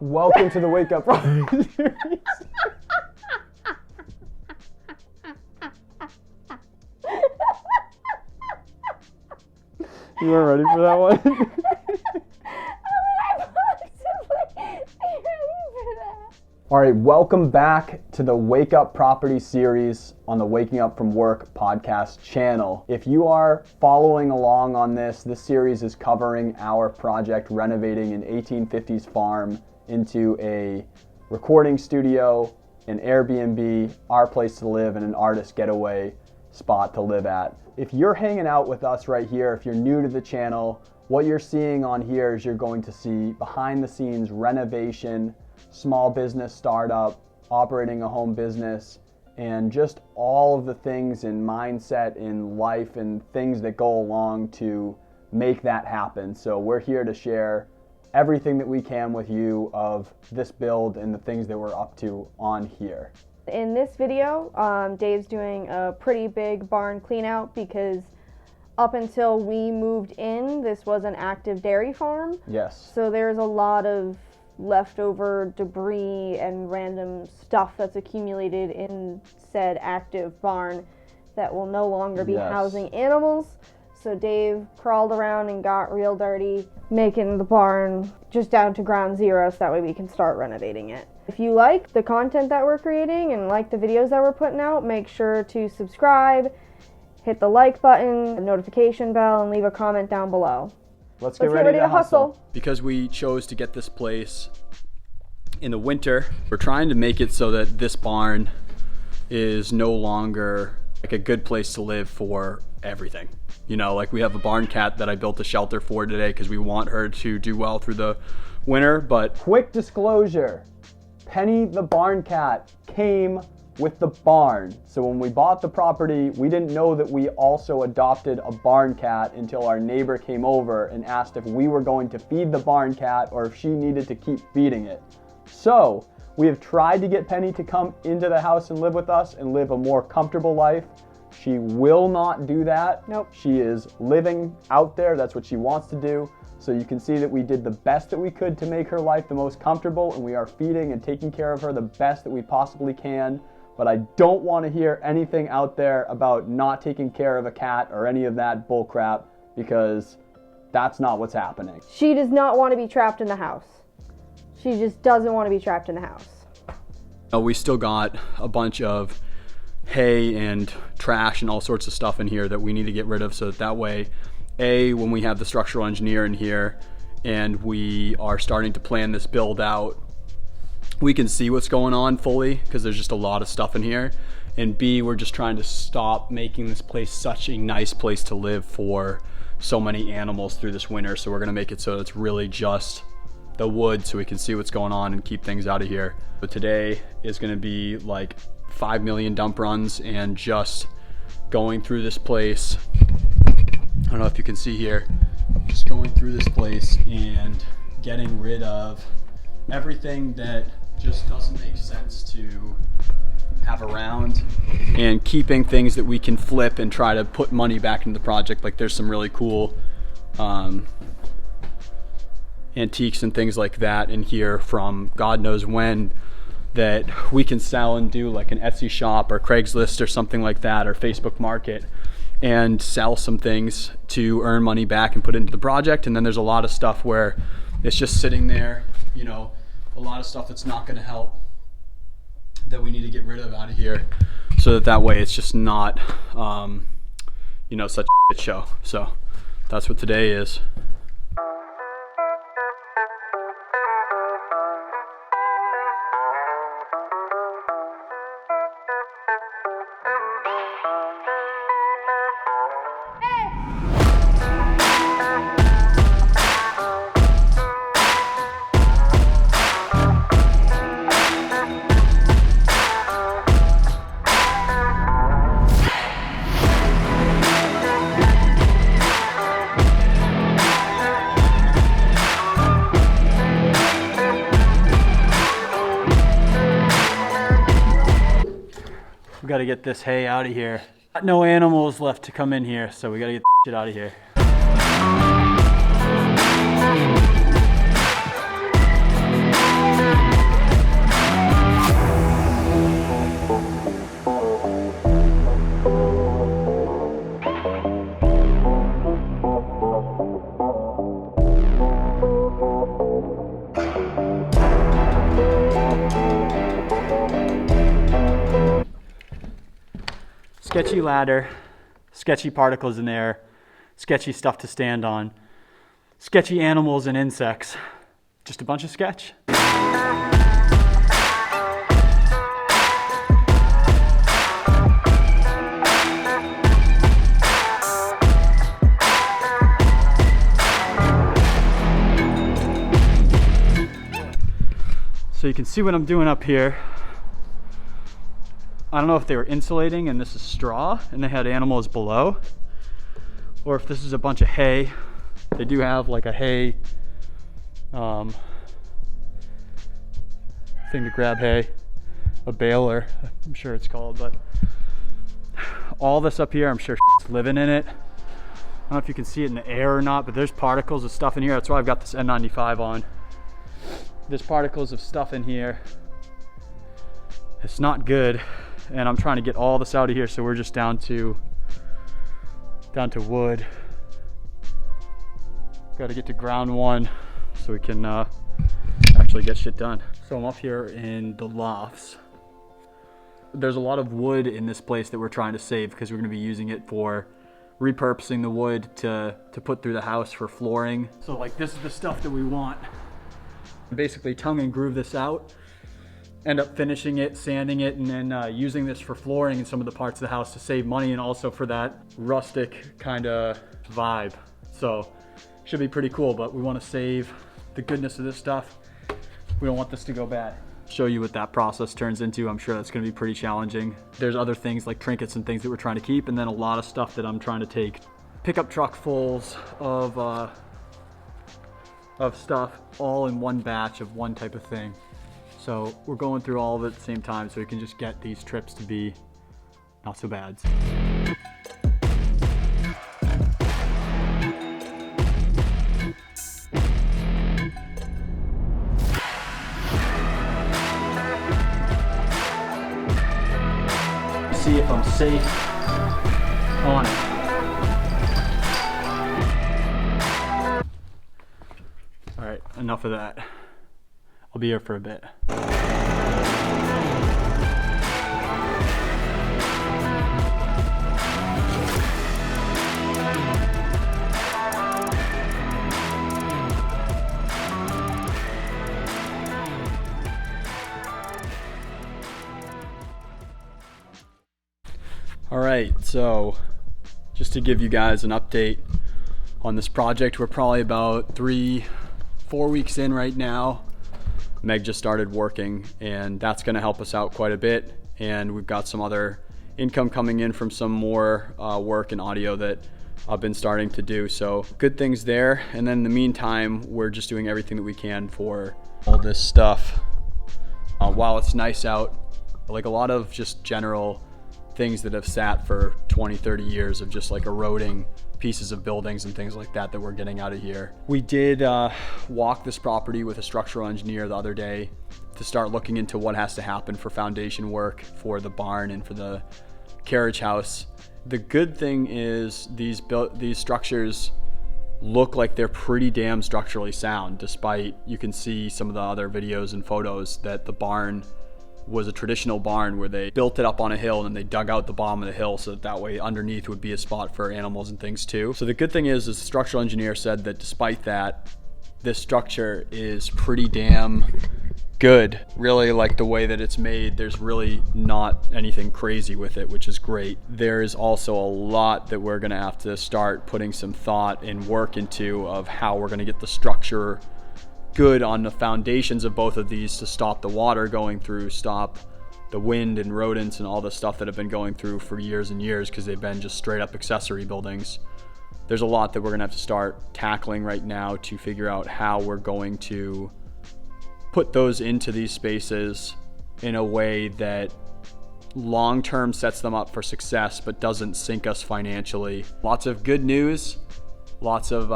Welcome to the Wake Up Property series. You weren't ready for that one? All right, welcome back to the Wake Up Property series on the Waking Up From Work podcast channel. If you are following along on this series is covering our project renovating an 1850s farm into a recording studio, an Airbnb, our place to live, and an artist getaway spot to live at. If you're hanging out with us right here, if you're new to the channel, what you're seeing on here is you're going to see behind the scenes renovation, small business startup, operating a home business, and just all of the things in mindset in life and things that go along to make that happen. So we're here to share everything that we can with you of this build and the things that we're up to on here. In this video, Dave's doing a pretty big barn clean out because up until we moved in, this was an active dairy farm. Yes. So there's a lot of leftover debris and random stuff that's accumulated in said active barn that will no longer be housing animals. So Dave crawled around and got real dirty, making the barn just down to ground zero so that way we can start renovating it. If you like the content that we're creating and like the videos that we're putting out, make sure to subscribe, hit the like button, the notification bell, and leave a comment down below. Let's get ready to hustle. Because we chose to get this place in the winter, we're trying to make it so that this barn is no longer like a good place to live for everything. You know, like we have a barn cat that I built a shelter for today because we want her to do well through the winter, but... Quick disclosure, Penny the barn cat came with the barn. So when we bought the property, we didn't know that we also adopted a barn cat until our neighbor came over and asked if we were going to feed the barn cat or if she needed to keep feeding it. So we have tried to get Penny to come into the house and live with us and live a more comfortable life. She will not do that. Nope. She is living out there. That's what she wants to do. So you can see that we did the best that we could to make her life the most comfortable, and we are feeding and taking care of her the best that we possibly can. But I don't want to hear anything out there about not taking care of a cat or any of that bull crap, because that's not what's happening. She does not want to be trapped in the house. She just doesn't want to be trapped in the house. We still got a bunch of hay and trash and all sorts of stuff in here that we need to get rid of, so that way, when we have the structural engineer in here and we are starting to plan this build out, we can see what's going on fully because there's just a lot of stuff in here. And B, we're just trying to stop making this place such a nice place to live for so many animals through this winter. So we're gonna make it so it's really just the wood so we can see what's going on and keep things out of here. But today is gonna be like 5 million dump runs and just going through this place. I don't know if you can see here, just going through this place and getting rid of everything that just doesn't make sense to have around, and keeping things that we can flip and try to put money back into the project. Like there's some really cool antiques and things like that in here from God knows when that we can sell and do like an Etsy shop or Craigslist or something like that, or Facebook Market, and sell some things to earn money back and put it into the project. And then there's a lot of stuff where it's just sitting there, you know, a lot of stuff that's not going to help that we need to get rid of out of here, so that way it's just not you know, such a shit show. So that's what today is. We gotta get this hay out of here. No animals left to come in here, so we gotta get the shit out of here. Sketchy ladder, sketchy particles in there, sketchy stuff to stand on, sketchy animals and insects. Just a bunch of sketch. So you can see what I'm doing up here. I don't know if they were insulating and this is straw and they had animals below, or if this is a bunch of hay. They do have like a hay thing to grab hay, a baler, I'm sure it's called, but all this up here, I'm sure shit's living in it. I don't know if you can see it in the air or not, but there's particles of stuff in here. That's why I've got this N95 on. There's particles of stuff in here. It's not good, and I'm trying to get all this out of here, so we're just down to wood. Got to get to ground one so we can actually get shit done. So I'm up here in the lofts. There's a lot of wood in this place that we're trying to save because we're going to be using it for repurposing the wood to put through the house for flooring. So like this is the stuff that we want. Basically tongue and groove this out, end up finishing it, sanding it, and then using this for flooring in some of the parts of the house to save money and also for that rustic kind of vibe. So should be pretty cool, but we want to save the goodness of this stuff. We don't want this to go bad. Show you what that process turns into. I'm sure that's going to be pretty challenging. There's other things like trinkets and things that we're trying to keep, and then a lot of stuff that I'm trying to take pickup truck fulls of stuff all in one batch of one type of thing. So we're going through all of it at the same time so we can just get these trips to be not so bad. See if I'm safe on it. All right, enough of that. I'll be here for a bit. All right, so just to give you guys an update on this project, we're probably about 3-4 weeks in right now. Meg just started working, and that's going to help us out quite a bit, and we've got some other income coming in from some more work and audio that I've been starting to do, so good things there. And then in the meantime, we're just doing everything that we can for all this stuff while it's nice out. Like a lot of just general things that have sat for 20-30 years of just like eroding pieces of buildings and things like that we're getting out of here. We did walk this property with a structural engineer the other day to start looking into what has to happen for foundation work for the barn and for the carriage house. The good thing is these structures look like they're pretty damn structurally sound, despite you can see some of the other videos and photos that the barn was a traditional barn where they built it up on a hill and then they dug out the bottom of the hill so that way underneath would be a spot for animals and things too. So the good thing is the structural engineer said that despite that, this structure is pretty damn good. Really like the way that it's made. There's really not anything crazy with it, which is great. There's also a lot that we're gonna have to start putting some thought and work into of how we're gonna get the structure good on the foundations of both of these to stop the water going through, stop the wind and rodents and all the stuff that have been going through for years and years because they've been just straight up accessory buildings. There's a lot that we're gonna have to start tackling right now to figure out how we're going to put those into these spaces in a way that long-term sets them up for success but doesn't sink us financially. Lots of good news, lots of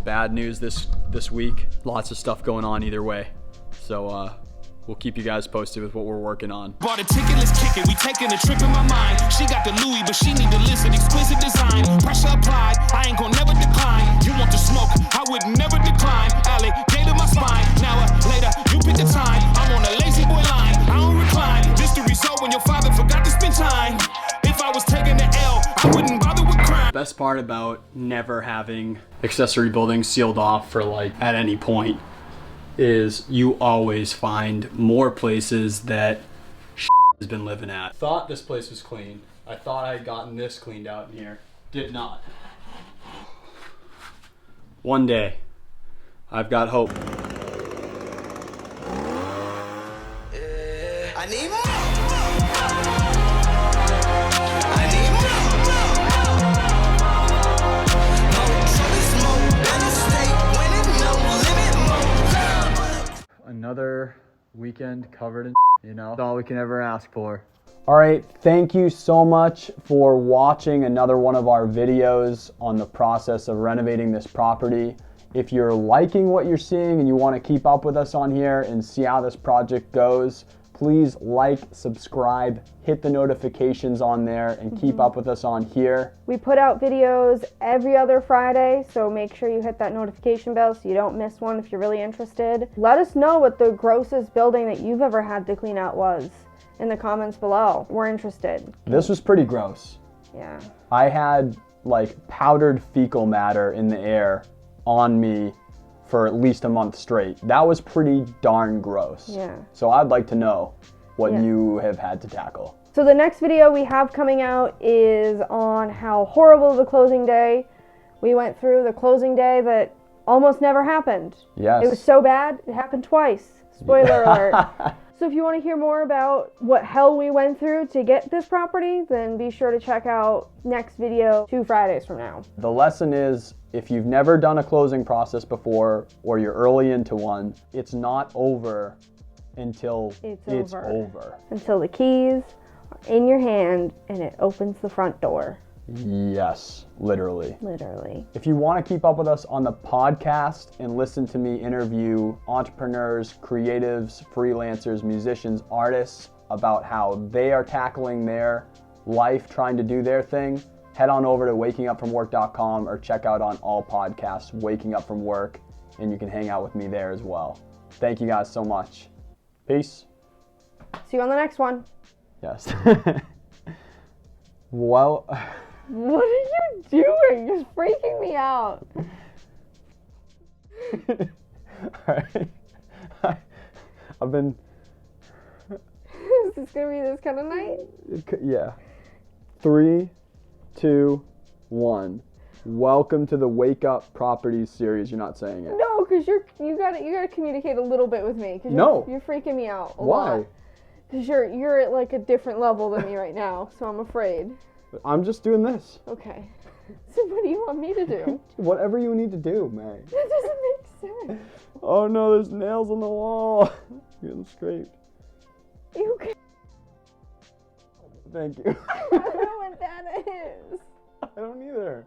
bad news this week. Lots of stuff going on either way. So we'll keep you guys posted with what we're working on. Bought a ticket, let's kick it. We taking a trip in my mind. She got the Louis, but she need to listen. Exquisite design, pressure applied. I ain't gonna never decline. You want the smoke? I would never decline. Alligator my spine. Now later, you pick the time. I'm on a lazy boy line. I don't recline. This the result when your father forgot to spend time. If I best part about never having accessory buildings sealed off for like at any point is you always find more places that has been living at. Thought this place was clean. I thought I had gotten this cleaned out in here. Did not. One day, I've got hope. I need more. I need more. Another weekend covered in that's all we can ever ask for. All right, thank you so much for watching another one of our videos on the process of renovating this property. If you're liking what you're seeing and you want to keep up with us on here and see how this project goes, please like, subscribe, hit the notifications on there, and keep up with us on here. We put out videos every other Friday, so make sure you hit that notification bell so you don't miss one if you're really interested. Let us know what the grossest building that you've ever had to clean out was in the comments below. We're interested. This was pretty gross. Yeah. I had like powdered fecal matter in the air on me for at least a month straight. That was pretty darn gross. Yeah. So I'd like to know what you have had to tackle. So the next video we have coming out is on how horrible the closing day. We went through the closing day that almost never happened. Yes. It was so bad, it happened twice. Spoiler alert. So if you want to hear more about what hell we went through to get this property, then be sure to check out next video 2 Fridays from now. The lesson is, if you've never done a closing process before or you're early into one, it's not over until it's over. Until the keys are in your hand and it opens the front door. Yes, literally. Literally. If you want to keep up with us on the podcast and listen to me interview entrepreneurs, creatives, freelancers, musicians, artists about how they are tackling their life, trying to do their thing, head on over to wakingupfromwork.com or check out on all podcasts, Waking Up From Work, and you can hang out with me there as well. Thank you guys so much. Peace. See you on the next one. Yes. Well... What are you doing? You're freaking me out. Alright. I've been... Is this gonna be this kind of night? Yeah. 3, 2, 1. Welcome to the Wake Up Properties series. You're not saying it. No, because you gotta communicate a little bit with me. You're freaking me out. Why? Because you're at like a different level than me right now, so I'm afraid. I'm just doing this. Okay. So what do you want me to do? Whatever you need to do, Mary. That doesn't make sense. Oh no, there's nails on the wall. You're getting scraped. You can. Thank you. I don't know what that is. I don't either.